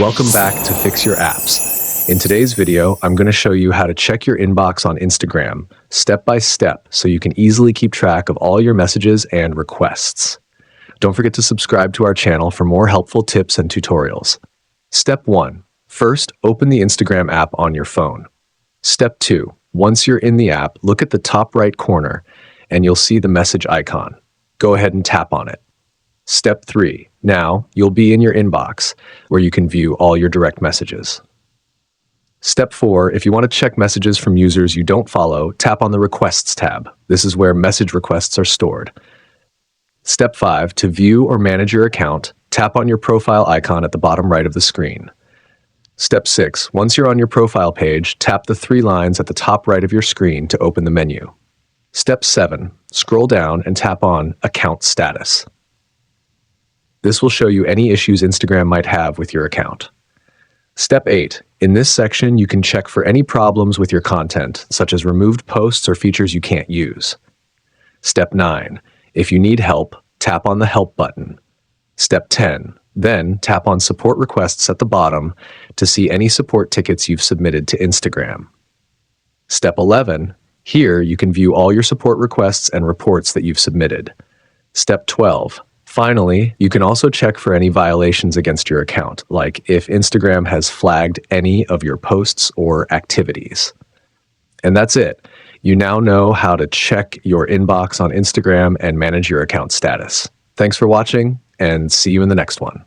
Welcome back to Fix Your Apps. In today's video, I'm going to show you how to check your inbox on Instagram step by step so you can easily keep track of all your messages and requests. Don't forget to subscribe to our channel for more helpful tips and tutorials. Step 1. First, open the Instagram app on your phone. Step 2. Once you're in the app, look at the top right corner and you'll see the message icon. Go ahead and tap on it. Step 3. Now, you'll be in your inbox, where you can view all your direct messages. Step 4. If you want to check messages from users you don't follow, tap on the Requests tab. This is where message requests are stored. Step 5. To view or manage your account, tap on your profile icon at the bottom right of the screen. Step 6. Once you're on your profile page, tap the 3 lines at the top right of your screen to open the menu. Step 7. Scroll down and tap on Account Status. This will show you any issues Instagram might have with your account. Step 8. In this section, you can check for any problems with your content, such as removed posts or features you can't use. Step 9. If you need help, tap on the Help button. Step 10. Then tap on Support Requests at the bottom to see any support tickets you've submitted to Instagram. Step 11. Here, you can view all your support requests and reports that you've submitted. Step 12. Finally, you can also check for any violations against your account, like if Instagram has flagged any of your posts or activities. And that's it. You now know how to check your inbox on Instagram and manage your account status. Thanks for watching, and see you in the next one.